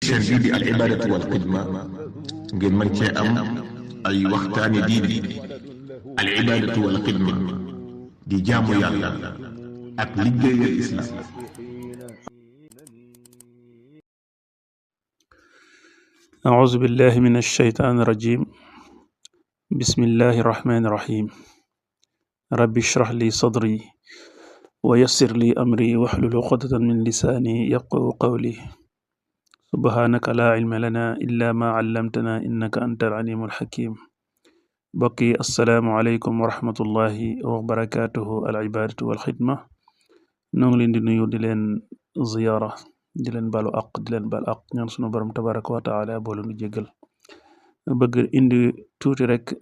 chaîne bii di al ibadatu wal xidma ngeen mën cee am ay waxtaani diine. al ibadatu wal xidma di jaamu yàlla ak liggéeyal islam. أعوذ بالله من الشيطان الرجيم بسم الله الرحمن الرحيم رب اشرح لي صدري ويسر لي أمري واحلل عقدة من لساني يفقهوا قولي سبحانك لا علم لنا إلا ما علمتنا إنك أنت العليم الحكيم بقي السلام عليكم ورحمة الله وبركاته العبادة والخدمة نونغ دي نيو دي لين زيارة di leen balu aq di leen bal aq ñaan sunu borom tabaraka wa taala boolu nu jéggal bëgg indi tuuti rek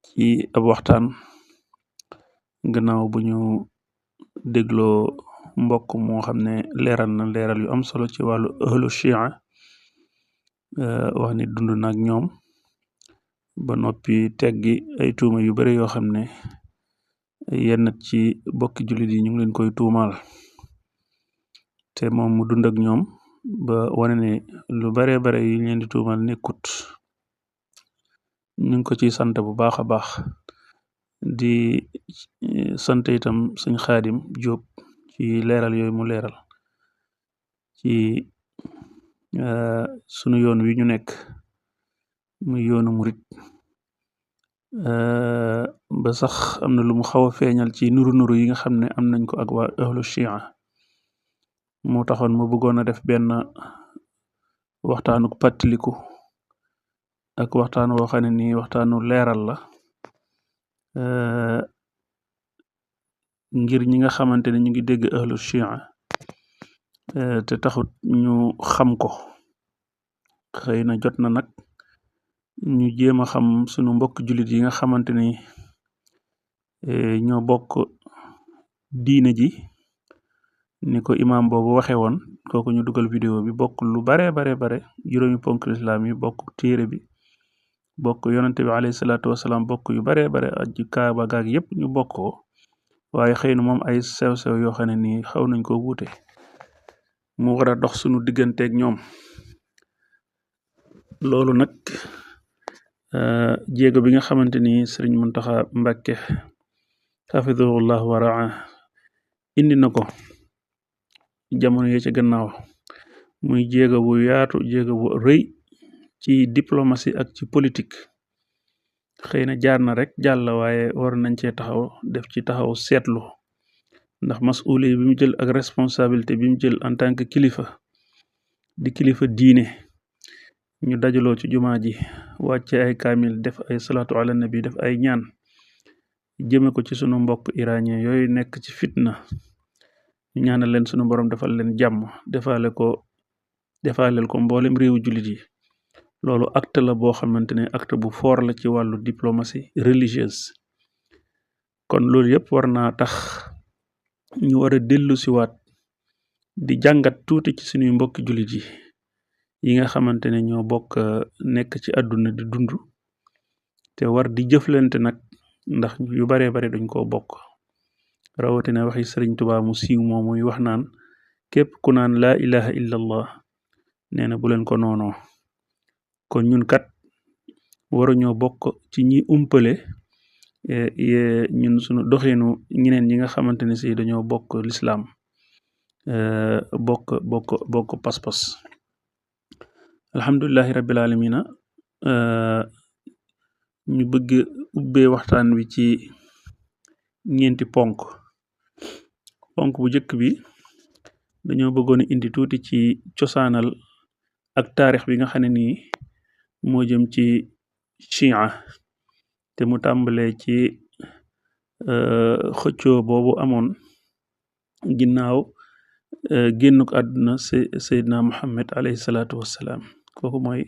ci ab waxtaan gannaaw bu ñu dégloo mbokk moo xam ne leeral na leeral yu am solo ci wàllu ahlu shia wax ni dund nag ñoom ba noppi teggi ay tuuma yu bari yoo xam ne yenn ci bokki jullit yi ñu ngi leen koy tuumaal te moom mu dund ak ñoom ba wane ne lu bare bare yi leen di tuumal nekkut ñu ngi ko ci sant bu baax a baax di sant itam sëñ Xaadim Jóob ci leeral yooyu mu leeral ci sunu yoon wi ñu nekk muy yoonu murit ba sax am na lu mu xaw a feeñal ci nuru yi nga xam ne am nañ ko ak waa ahlu shia moo taxoon ma bëggoon a def benn waxtaanu pàttaliku ak waxtaan woo xam ne nii waxtaanu leeral la ngir ñi nga xamante ne ñu ngi dégg ahlu shia te taxut ñu xam ko xëy na jot na nag ñu jéem a xam sunu mbokk jullit yi nga xamante ni ñoo bokk diine ji ni ko imaam boobu waxe woon kooku ñu dugal vidéo bi bokk lu bare juróomi ponk lislaam yi bokk téere bi bokk yonante bi alayhi salaatu wasalaam bokk yu bare aji kaaba gaag yépp ñu bokkoo waaye xëy na moom ay sew-sew yoo xam ne nii xaw nañ ko wuute mu war a dox sunu digganteeg ñoom loolu nag jéego bi nga xamante ni Sëriñ Muntaxa Mbàkke xafidahullah wa raa indi na ko jamono yee ci gannaaw muy jéego bu yaatu jéego bu rëy ci diplomatie ak ci politique xëy na jaar na rek jàll waaye war nañ cee taxaw def ci taxaw seetlu ndax masuule bi mu jël ak responsabilité bi mu jël en tant que kilifa di kilifa diine ñu dajaloo ci jumaa ji wàcce ay kaamil def ay salaatu ala nabi def ay ñaan jëme ko ci sunu mbokk iranien yooyu nekk ci fitna ñu ñaanal leen sunu borom defal leen jàmm defaaleel ko mboolem réewu jullit yi loolu acte la boo xamante ne acte bu fort la ci wàllu diplomatie religieuse kon loolu yëpp war naa tax ñu war a dellu siwaat di jàngat tuuti ci sunuy mbokki jullit yi nga xamante ne ñoo bokk nekk ci àdduna di dund te war di jëflante nag ndax yu bare dañ koo bokk rawatina waxi Sëriñ Tuubaa mu siiw moom muy wax naan képp ku naan laa ilaha illa allah nee na bu leen ko noonoo kon ñun kat waruñoo bokk ci ñi umpale ñun sunu doxinu ñeneen ñi nga xamante ne si dañoo bokk lislaam bokk pas-pas alhamdulillahi rabbil alamina ñu bëgg ubbee waxtaan wi ci ñeenti ponk bu njëkk bi dañoo bëggoon indi tuuti ci cosaanal ak taarix bi nga xam ne nii moo jëm ci shia te mu tàmbalee ci xëccoo boobu amoon ginnaaw génnuk àdduna Seydina Muhammad alayhi salaatu wassalaam kooku mooy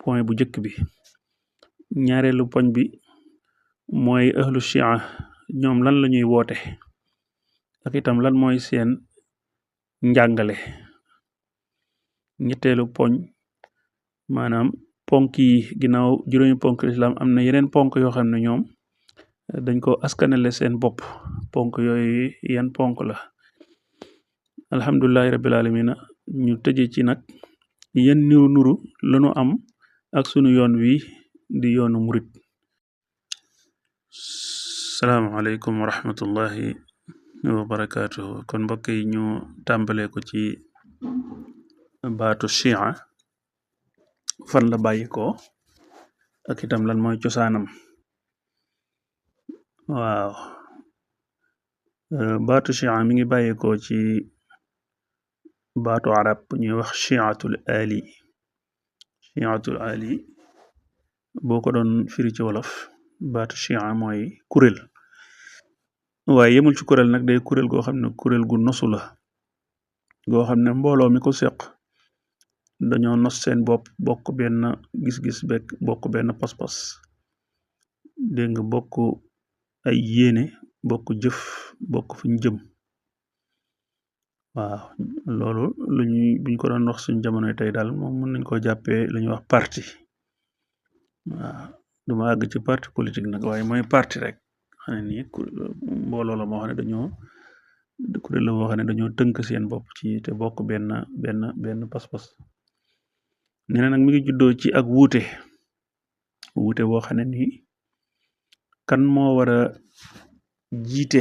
point bu njëkk bi ñaareelu poñ bi mooy ahlu shia ñoom lan lañuy woote ak itam lan mooy seen njàngale ñetteelu poñ maanaam ponk yi ginnaaw juróomi ponk lislaam am na yeneen ponk yoo xam ne ñoom dañ ko askanale seen bopp ponk yooyu yan ponk la alhamdulillahi rabbil alamina ñu tëje ci nag yan niru nuru lanu am ak sunu yoon wi di yoonu murit. salaamaaleykum wa rahmatullahi wa barakaatuhu. kon mbokk yi ñu tàmbalee ko ci baatu chia fan la bàyyi ko ak itam lan mooy cosaanam. waaw baatu chia mi ngi bàyyi ko ci baatu arab ñuy wax chiatul ali boo ko doon firi ci wolof baatu chia mooy kuréel, waaye yemul ci kuréel nag day kuréel goo xam ne kuréel gu nosu la goo xam ne mbooloo mi ko seq dañoo nos seen bopp bokk benn gis-gis bekk bokk benn pas-pas dégg nga bokk ay yéene bokk jëf bokk fuñ jëm. waaw loolu buñ ko doon wax suñ jamonoy tey daal moom mën nañ koo jàppee lu ñuy wax parti. waaw duma àgg ci parti politique nag waaye mooy parti rek xam ne nii mbooloo la moo xam ne kuréel la boo xam ne dañoo tënk seen bopp ci te bokk benn pas-pas. nee na nag mi ngi juddoo ci ak wuute boo xam ne nii kan moo war a jiite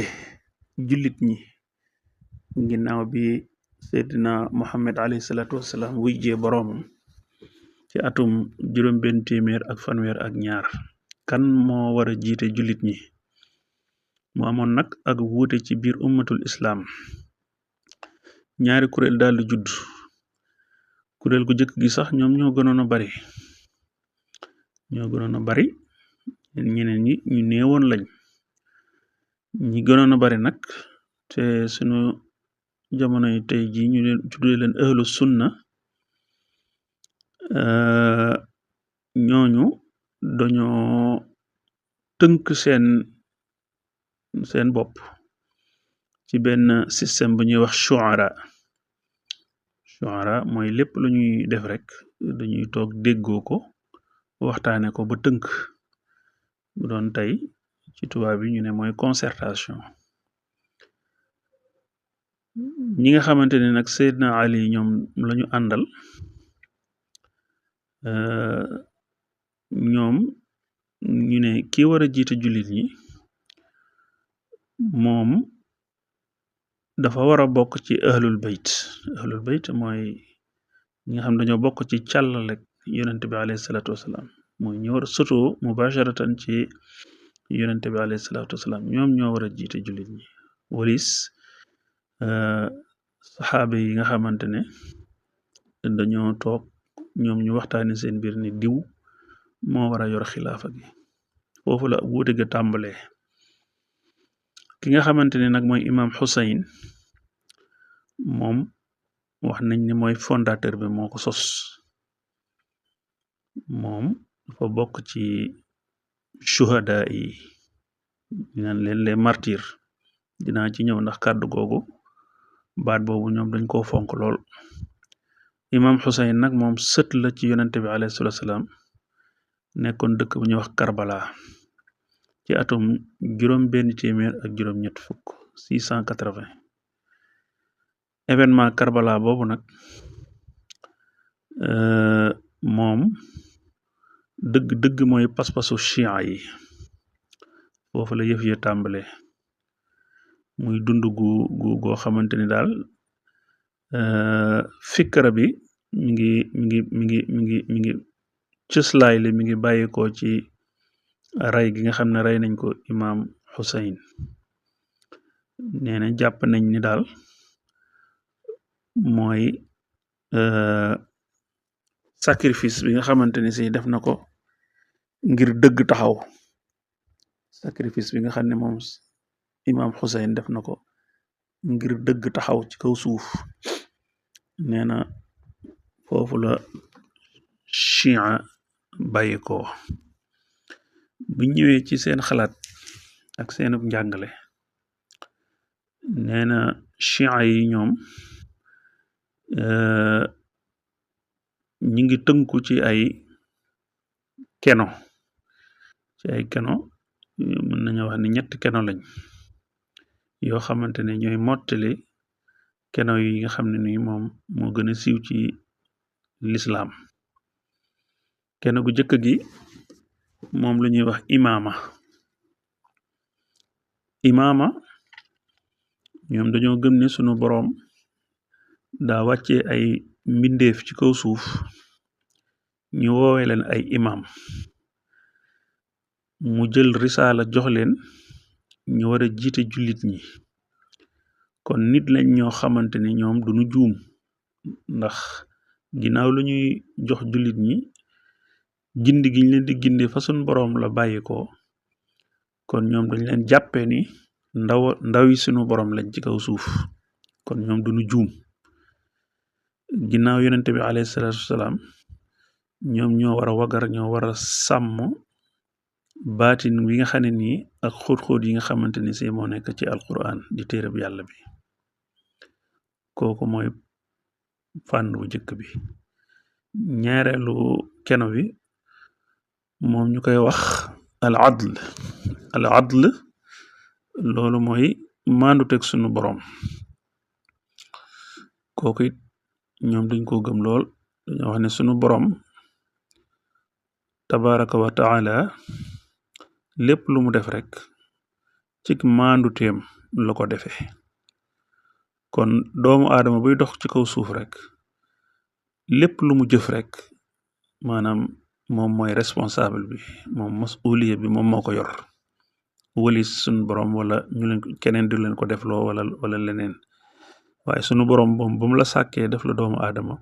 jullit ñi ginnaaw bi seydina Muhammad alayhi salaatu wassalaam wujjee boroomam ci atum 652 kan moo war a jiite jullit ñi. mu amoon nag ak wuute ci biir ummatul islaam. ñaari kuréel daal di judd. kuréel gu jëkk gi sax ñoom ñoo gënoon a bari ñeneen ñi ñu néewoon lañ. ñi gënoon a bari nag te sunu jamonoy tey ji ñu tuddee leen ahlu sunna, ñooñu dañoo tënk seen bopp ci benn système bu ñuy wax shuara mooy lépp lu ñuy def rek dañuy toog déggoo ko waxtaane ko ba tënk. bu doon tey ci tubaab bi ñu ne mooy concertation. ñi nga xamante ne nag Seydina Ali ñoom lañu àndal, ñoom ñu ne ki war a jiite jullit ñi moom dafa war a bokk ci ahlul bayt mooy ñi nga xam dañoo bokk ci càllalek yonente bi alayhi salaatu wasalaam mooy ñu war a sotoo mubasharatan ci yonente bi alayhi salaatu wasalaam. ñoom ñoo war a jiite jullit ñi walis saxaaba yi nga xamante ne dañoo toog ñoom ñu waxtaane seen biir ni diw moo war a yor xilaafa gi. foofu la wuute ga tàmbalee. ki nga xamante ne nag mooy imam Xusayn moom wax nañ ne mooy fondateur bi moo ko sos. moom dafa bokk ci shuhada yi naan leen les martyrs. dinaa ci ñëw ndax kàddu googu baat boobu ñoom dañ koo fonk lool. imam Xusayn nag moom sët la ci yonente bi alayhi salaatu wasalaam nekkoon dëkk bu ñuy wax Karbala ci atum 680 680. événement Karbala boobu nag moom dëgg mooy pas-pasu chia yi. foofu la yëf ya tàmbale muy dund goo xamante ni daal fikra bi mi ngi cëslaay li mi ngi bàyyikoo ci rey gi nga xam ne rey nañ ko imam Xusayn. nee na jàpp nañ ni daal mooy sacrifice bi nga xamante ni si def na ko ngir dëgg taxaw. sacrifice bi nga xam ne moom imam Xusayn def na ko ngir dëgg taxaw ci kaw suuf. nee na foofu la chia bàyyi ko. bu ñëwee ci seen xalaat ak seenub njàngale, nee na chia yi ñoom ñi ngi tënku ci ay keno mën nañu wax ni ñetti keno lañ yoo xamante ne ñooy mottali keno yi nga xam ne nii moom moo gën a siiw ci lislaam. keno gu jëkk gi moom la ñuy wax imaama ñoom dañoo gëm ne sunu boroom daa wàccee ay mbindeef ci kaw suuf ñu woowe leen ay imaam, mu jël risaala jox leen ñu wara jiite jullit ñi. kon nit lañ ñoo xamante ni ñoom duñu juum, ndax ginnaaw lu ñuy jox jullit ñi gindi giñ leen di gindi fa sun boroom la bàyyi ko, kon ñoom dañ leen jàppee ni ndawi sunu boroom lañ ci kaw suuf, kon ñoom duñu juum. ginnaaw yonente bi alayhi salaatu wasalaam ñoom ñoo war a wagar, ñoo war a sàmm baatin wi nga xam ne nii ak xóot-xóot yi nga xamante ni si moo nekk ci alquran di téereb yàlla bi. kooku mooy fànn bu jëkk bi. ñaareelu keno bi moom ñu koy wax al adl loolu mooy maandu teg sunu boroom. kooku it ñoom dañ ko gëm lool, dañoo wax ne sunu boroom tabaraka wa taala lépp lu mu def rek ci maandu teem la ko defee. kon doomu aadama buy dox ci kaw suuf rek lépp lu mu jëf rek maanaam moom mooy responsable bi, moom masuliya bi moom moo ko yor, walis sunu boroom wala ñu leen keneen du leen ko defloo wala leneen. waaye sunu boroom moom bu mu la sàkkee def la doomu aadama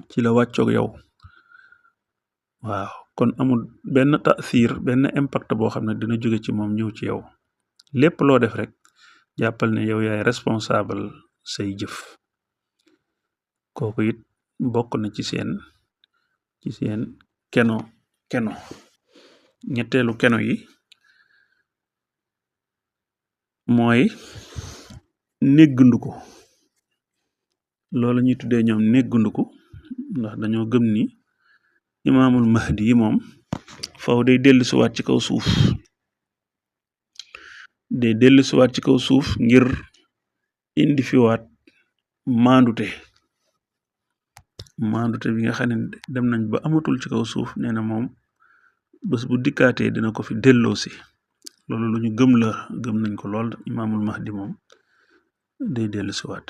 ci la wàccoog yow. waaw kon amul benn taasiir, benn impact boo xam ne dina jóge ci moom ñëw ci yow. lépp loo def rek jàppal ne yow yaay responsable say jëf. kooku it bokk na ci seen keno. ñetteelu keno yi mooy négganduku. loolu ñuy tuddee ñoom négganduku, ndax dañoo gëm ni imaamul mahdi yi moom faw day dellusiwaat ci kaw suuf, ci kaw suuf ngir indi fiwaat maandute bi nga xam ne dem nañ ba amatul ci kaw suuf. nee na moom bés bu dikkaatee dina ko fi delloosi. loolu lu ñu gëm nañ ko lool. imaamul mahdi moom day dellusiwaat.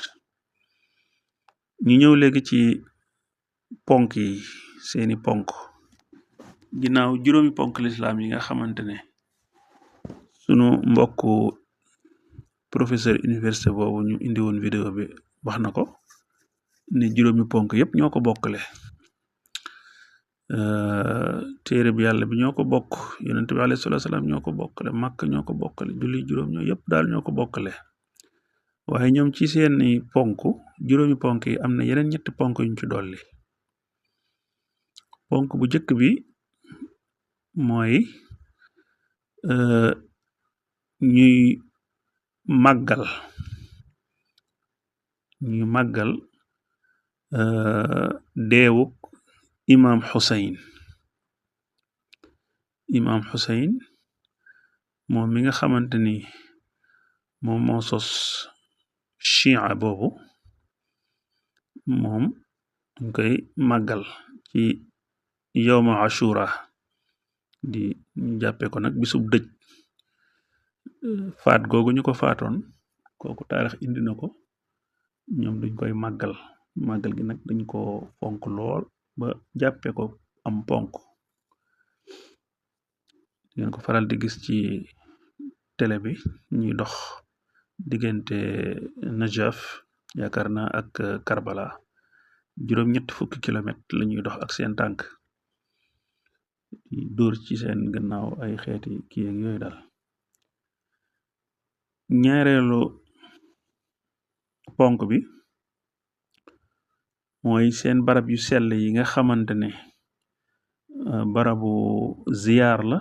ñu ñëw léegi ci ponk yi, seeni ponk. ginnaaw juróomi ponk lislaam yi nga xamante ne sunu mbokku professeur université boobu ñu indi woon vidéo bi wax na ko ne juróomi ponk yépp ñoo ko bokkale. téere bi yàlla bi ñoo ko bokk, yonent bi alayhi salaatu salaam ñoo ko bokkale, màkk ñoo ko bokkale, julli juróom ñoo yépp daal ñoo ko bokkale. waaye ñoom ci seeni ponk, juróomi ponk yi am na yeneen ñetti ponk yuñ ci dolli. ponk bu jëkk bi mooy ñuy màggal deewuk imaam Xuseyn moom mi nga xamante ni moom moo sos chia boobu. moom dañ koy màggal ci yowma ashura, di ñu jàppee ko nag bisub dëj. faat googu ñu ko faatoon, kooku taarix indi na ko, ñoom dañ koy màggal gi nag dañ ko fonk lool ba jàppee ko am ponk. ngeen ko faral di gis ci télé bi ñuy dox diggante Najaf yaakaar naa ak Karbala, 80 kilomètre la ñuy dox ak seen tànk, dóor ci seen gannaaw ay xeeti kii ak yooyu daal. ñaareelu ponk bi mooy seen barab yu sell yi nga xamante ne barabu ziyaar la.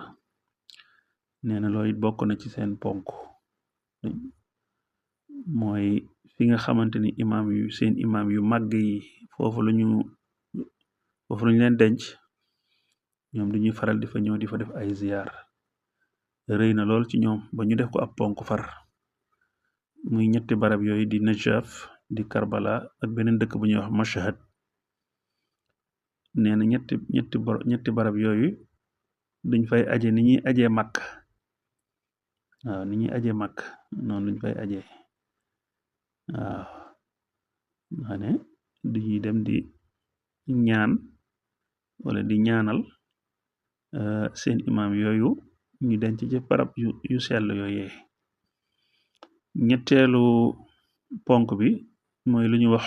nee na loolu it bokk na ci seen ponk, mooy fi nga xamante ni seen imaam yu màgg yi foofu lañu leen denc. ñoom dañuy faral di fa ñëw di fa def ay ziyaar. rëy na lool ci ñoom ba ñu def ko ab ponk far. muy ñetti barab yooyu di Najaf, di Karbala ak beneen dëkk bu ñuy wax Mashhad. nee na ñetti barab yooyu duñ fay aje ni ñuy ajee màkk. waaw ni ñuy ajee màkk noonu duñ fay ajee. waaw nga ne duñuy dem di ñaan wala di ñaanal seen imaam yooyu ñu denc ci barab yu sell yooyee. ñetteelu ponk bi mooy lu ñuy wax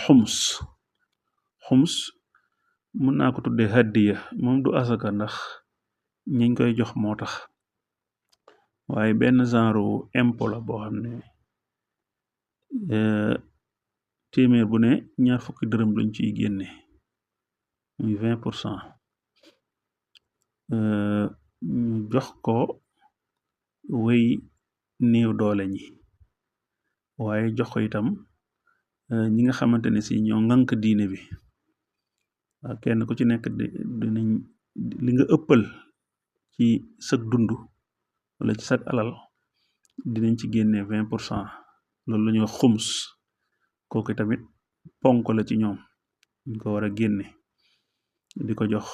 xums mën naa ko tuddee hadiya, moom du asaka ndax ñiñ koy jox moo tax, waaye benn genre impôt la boo xam ne téeméer bu ne 20 dërëm lañ ciy génne, muy 20%. ñu jox ko wéy néew doole ñi, waaye jox ko itam ñi nga xamante ne si ñoo ŋànk diine bi. waaw kenn ku ci nekk dinañ li nga ëppal ci sag dund wala ci sag alal dinañ ci génne 20%. loolu la ñuy wax xums. kooku tamit ponk la ci ñoom, ñu ko war a génne di ko jox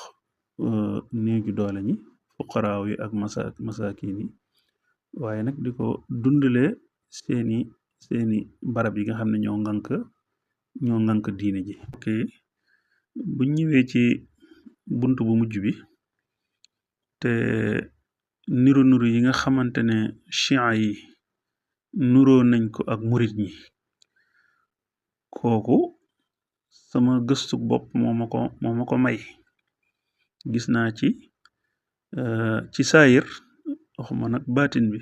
néew gi doole ñi, fuqaraaw yi ak masaakin yi, waaye nag di ko dundale seeni barab yi nga xam ne ñoo ŋànk diine ji. ok bu ñëwee ci bunt bu mujj bi, te niru yi nga xamante ne chia yi nuroo nañ ko ak murit ñi, kooku sama gëstu bopp moo ma ko may. gis naa ci saayir, waxuma nag baatin bi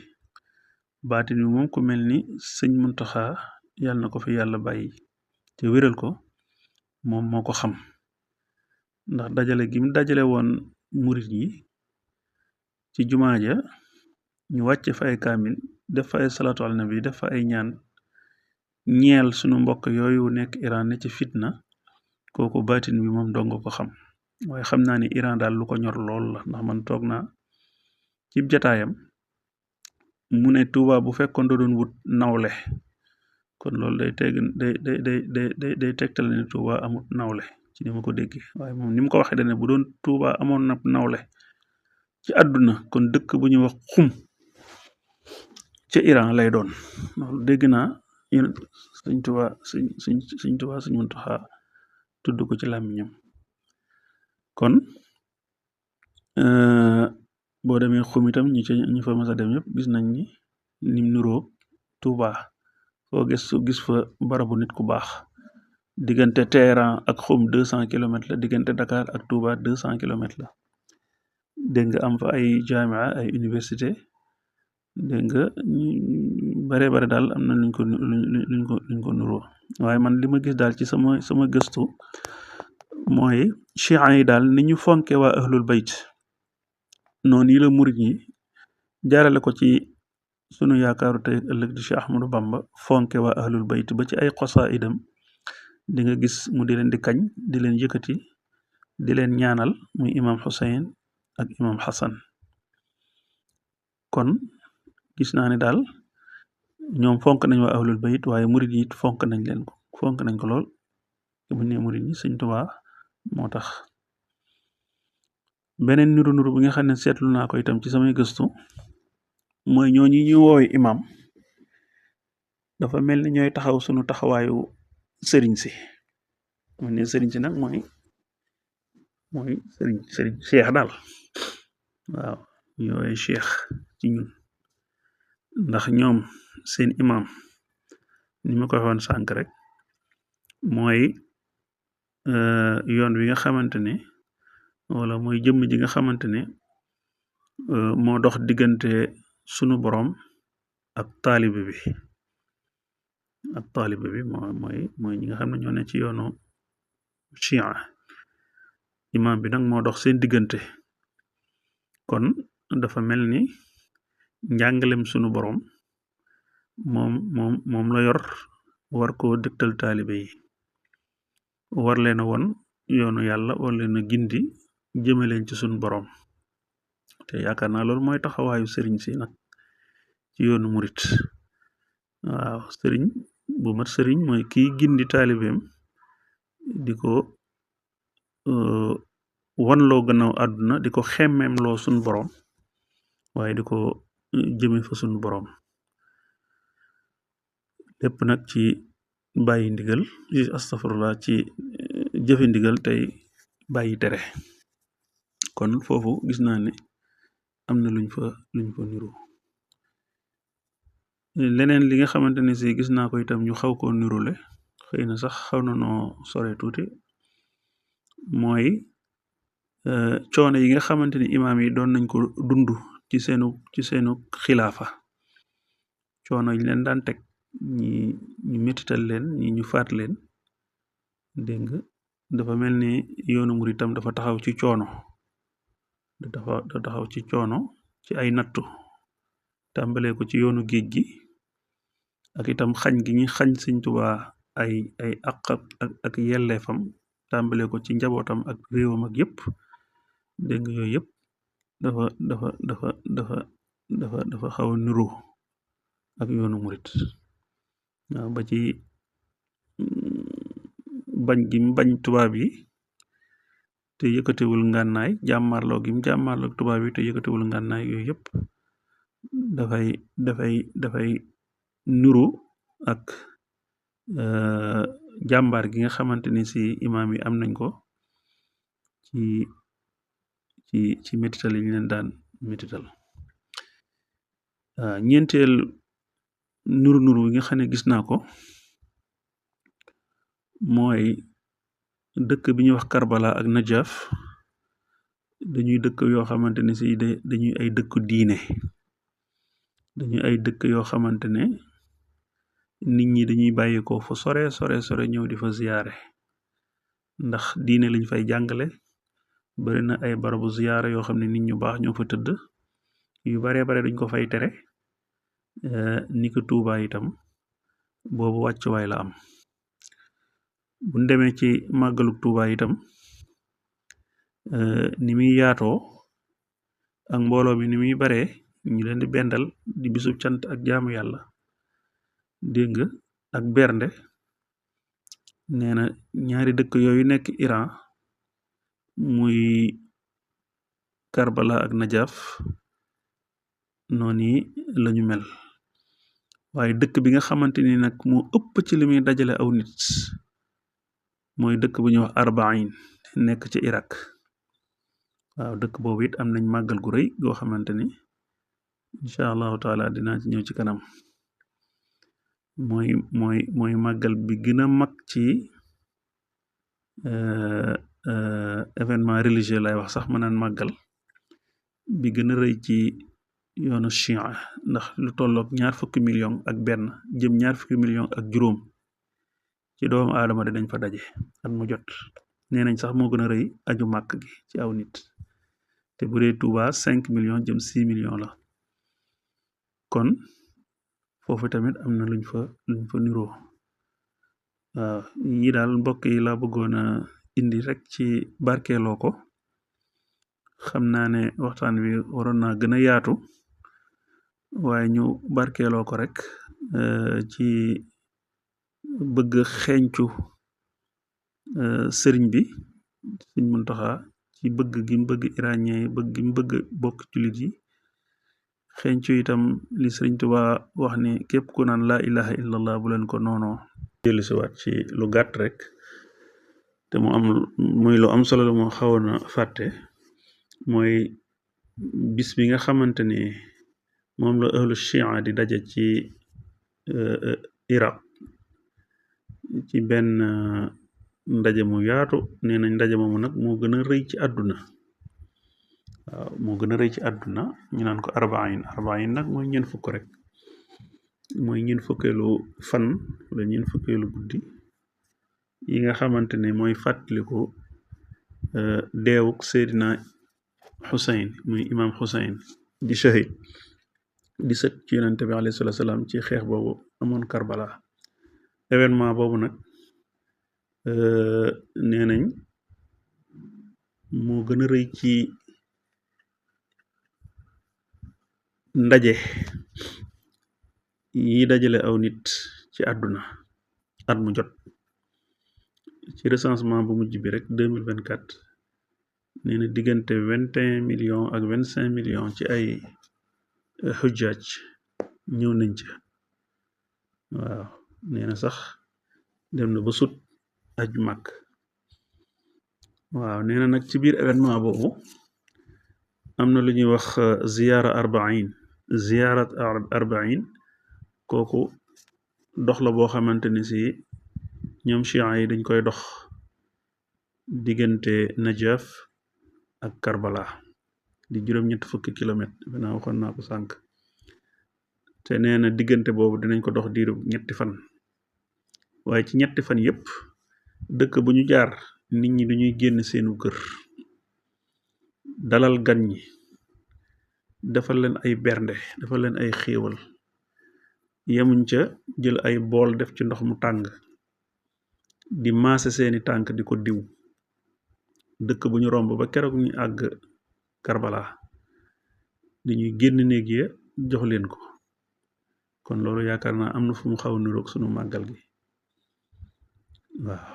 moom ku mel ni sëñ Muntaxa yàlla na ko fi yàlla bàyyi te wéral ko, moom moo ko xam. ndax dajale gi mu dajale woon murit yi ci jumaa ja, ñu wàcce fa ay kaamil, def fa ay salaatu ala nabi, def fa ay ñaan ñeel sunu mbokk yooyu nekk Iran ne ci fitna, kooku baatin bi moom dong ko xam. waaye xam naa ni Iran daal lu ko ñor lool la, ndax man toog naa ci jataayam mu ne Tuuba bu fekkoon da doon wut nawle, kon loolu day tegtal ne Tuuba amut nawle ci ni ma ko déggee. waaye moom ni mu ko waxee dane bu doon Tuuba amoon na nawle ci àdduna, kon dëkk bu ñuy wax xum ca Iran lay doon. loolu dégg naa sëñ Tuuba sëñ Muntaxa tudd ko ci làmmiñam. kon boo demee xum itam ñi fa mas a dem yëpp gis nañ ni nim nuroo Tuuba, foo gis fa barabu nit ku baax. diggante Téhéran ak xum 200 kilomètres la, diggante Dakar ak Tuuba 200 kilomètres la. dégg nga am fa ay jamia, ay université, dégg nga bare daal am na luñ ko nuroo. waaye man li ma gis daal ci sama gëstu mooy chiites yi daal ni ñu fonke waa ahlul bayt, noonu yi la murit ñi jaarale ko ci sunu yaakaaru tey ëllëg di Cheikh Ahmadou Bamba fonke waa ahlul bayt, ba ci ay xosaidam di nga gis mu di leen di kañ, di leen yëkkati, di leen ñaanal, muy imam Xuseyn ak imam Xasan. kon gis naa ne daal ñoom fonk nañ waa ahlul bayt, waaye murit yi fonk nañ ko lool. bu ne murit ñi Sëñ Tuubaa moo tax. beneen nuru bi nga xam ne seetlu naa ko itam ci samay gëstu mooy ñooñu ñu woowe imam dafa mel ni ñooy taxaw sunu taxawaayu sëriñ si. mu ne sëriñ si nag mooy sëriñ cheikh daal. waaw ñooy cheikh ci ñun, ndax ñoom seen imam ni ma ko waxoon sànk rek mooy yoon wi nga xamante ne, wala mooy jëmm ji nga xamante ne moo dox diggante sunu boroom ak taalibe bi mooy ñi nga xam ne ñoo ne ci yoonu chia. imam bi nag moo dox seen diggante. kon dafa mel ni njàngalem sunu boroom moom la yor, war koo dëgtal taalibe yi, war leen a won yoonu yàlla, war leen a gindi jëmaleen ci sunu boroom. te yaakaar naa loolu mooy taxawaayu sëriñ si nag ci yoonu murit. waaw sëriñ bu mat sëriñ mooy kiy gindi taalibeem di ko wanloo gannaaw àdduna di ko xemmeem loo sun boroom waaye di ko jëme fa sun boroom lépp nag ci bàyyi ndigal astafurlah ci jëfe ndigal tey bàyyi tere kon foofu gis naa ne am na luñ fa niru leneen li nga xamante ne si gis naa ko itam ñu xaw koo nirule xëy na sax xaw na noo sore tuuti mooy coono yi nga xamante ni imaam yi doon nañ ko dund ci seenu xilaafa coono yi leen daan teg ñi ñu mettital leen ñi ñu faat leen dégg nga dafa mel ni yoonu murid itam dafa taxaw ci coono dafa taxaw ci coono ci ay nattu tàmbalee ko ci yoonu géej gi ak itam xañ gi ñi xañ Sëñ Tuubaa ay àq ak yelleefam tàmbalee ko ci njabootam ak réewam ak yépp dégg nga yooyu yépp dafa xaw a niroo ak yoonu murit waaw ba ci bañ gi mu bañ tubaab yi te yëkkatewul ngànnaay jàmmarloo gi mu jàmmarloo tubaab yi te yëkkatewul ngànnaay yooyu yépp dafay nuru ak jàmbaar gi nga xamante ni si imaam yi am nañ ko ci métital yi ñu leen daan métital ñeenteel nuru yi nga xam ne gis naa ko mooy dëkk bi ñuy wax Karbala ak Najaf dañuy dëkk yoo xamante ne si dañuy ay dëkku diine dañuy ay dëkk yoo xamante ne nit ñi dañuy bàyyi ko fa sore ñëw di fa ziyaare ndax diine lañ fay jàngale bari na ay barabu ziyaare yoo xam ne nit ñu baax ñoo fa tëdd yu bare duñ ko fay tere ni ko Tuubaa itam boobu wàccuwaay la am buñ demee ci màggalu Tuubaa itam ni muy yaatoo ak mbooloo mi ni muy baree ñu leen di bendal di bisub cant ak jaamu yàlla dégg nga ak bernde nee na ñaari dëkk yooyu nekk Iran muy Karbala ak Najaf noonu lañu mel waaye dëkk bi nga xamante ni nag moo ëpp ci li muy dajale aw nit mooy dëkk bu ñuy wax Arbaïn nekk ci Irak waaw dëkk boobu it am nañ màggal gu rëy goo xamante ni incha allahu taala dinaa ci ñëw ci kanam mooy màggal bi gën a mag ci événement religieux lay wax sax ma naan màggal bi gën a rëy ci yoonu Chia ndax lu tollook 20 million ak benn jëm 20 million ak juróom ci doomu aadama dinañ fa daje at mu jot nee nañ sax moo gën a rëy aju màkk gi ci aw nit te bu dee Touba 5 millions jëm 6 millions la kon foofu tamit am na luñ fa niroo waaw yi daal mbokk yi laa bëggoon a indi rek ci barkeeloo ko xam naa ne waxtaan wi waroon naa gën a yaatu waaye ñu barkeeloo ko rek ci bëgg xeeñcu sëriñ bi Sëriñ Muntaxa ci bëgg gi mu bëgg iranien yi bëgg gi mu bëgg bokk jullit yi xeeñcu itam li Sëriñ Tuubaa wax ni képp ku naan laa ilaha illallah bu leen ko noonoo dellu si waat ci lu gàtt rek te mu am muy lu am solo la moo xawoon a fàtte mooy bis bi nga xamante ni moom la ahlu Chia di daje ci Iraq ci benn ndaje mu yaatu nee nañ ndaje moomu nag moo gën a rëy ci àdduna waaw moo gën a rëy ci àdduna ñu naan ko arbaïn nag mooy ñeent fukk rek mooy ñeent fukkeelu fan wala ñeent fukkeelu guddi yi nga xamante ne mooy fàttaliku deewuk Seydina Xuseyn muy imam Xuseyn di shahid di sët ci yonente bi alayhi salaatu salaam ci xeex boobu amoon Karbala événement boobu nag nee nañ moo gën a rëy ci ndaje yi dajale aw nit ci àdduna at mu jot. ci recensement bu mujj bi rek 2024 nee na diggante 21 millions ak 25 millions ci ay xujjaaj ñëw nañ ca. waaw nee na sax dem na ba sut aju màkk. waaw nee na nag ci biir événement boobu am na lu ñuy wax ziyaarat arbain kooku dox la boo xamante ni si ñoom chiites yi dañ koy dox diggante Najaf ak Karbala di juróom-ñett fukki kilomètre danaa waxoon naa ko sànq. te nee na diggante boobu dinañ ko dox diiru ñetti fan. waaye ci ñetti fan yépp dëkk bu ñu jaar nit ñi dañuy génn seenu kër dalal gan ñi, defal leen ay bernde, defal leen ay xéewal, yemuñ ca jël ay bool def ci ndox mu tàng di maase seeni tànk di ko diw. dëkk bu ñu romb ba keroog ñu àgg Karbala dañuy génn néeg ya jox leen ko. kon loolu yaakaar naa am na fu mu xaw a niroog sunu màggal gi. waaw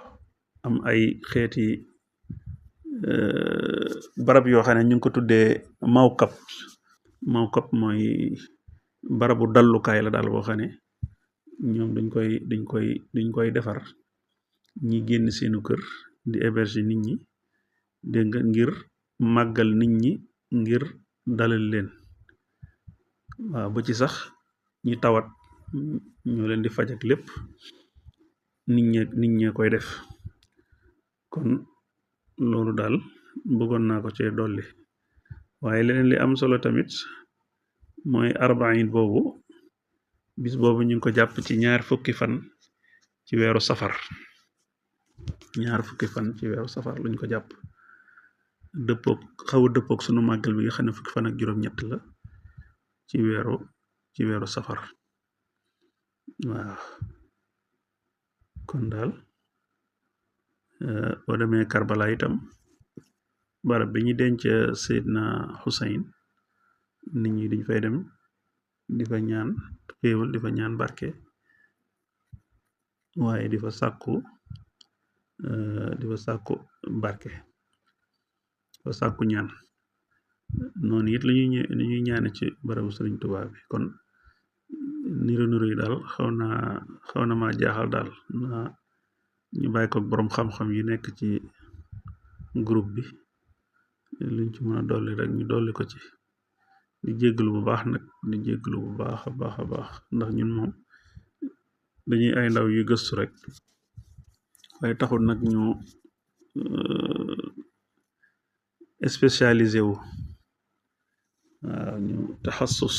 am ay xeeti barab yoo xam ne ñu ngi ko tuddee mawkab mooy barabu dallukaay la daal boo xam ne ñoom dañ koy defar ñi génn seenu kër di héberger nit ñi dégg nga ngir màggal nit ñi ngir dalal leen. waaw ba ci sax ñi tawat ñoo leen di faj ak lépp nit ñee koy def. kon loolu daal bëggoon naa ko cee dolli. waaye leneen li am solo tamit mooy arbain boobu bis boobu ñu ngi ko jàpp ci 2 fukki fan ci weeru safar. 2 fukki fan ci weeru safar luñ ko jàpp xaw a dëppoog sunu màggal bi nga xam ne fukki fan ak juróom-ñett la ci weeru safar. waaw kon daal boo demee Karbala itam barab bi ñu denc Seydina Hussein nit ñi dañ fay dem di fa ñaan xéewal, di fa ñaan barke, waaye di fa sàkku barke, di fa sàkku ñaan. noonu it la ñuy ñaane ci barabu Sëriñ Tuubaa bi. kon niru yi daal xaw na maa jaaxal daal ñu bàyyi ko boroom xam-xam yi nekk ci groupe bi luñ ci mën a dolli rek ñu dolli ko ci. di jégglu bu baax nag, di jégglu bu baax a baax ndax ñun moom dañuy ay ndaw yu gëstu rek waaye taxul nag ñu spécialisé wu. waaw ñu taxassus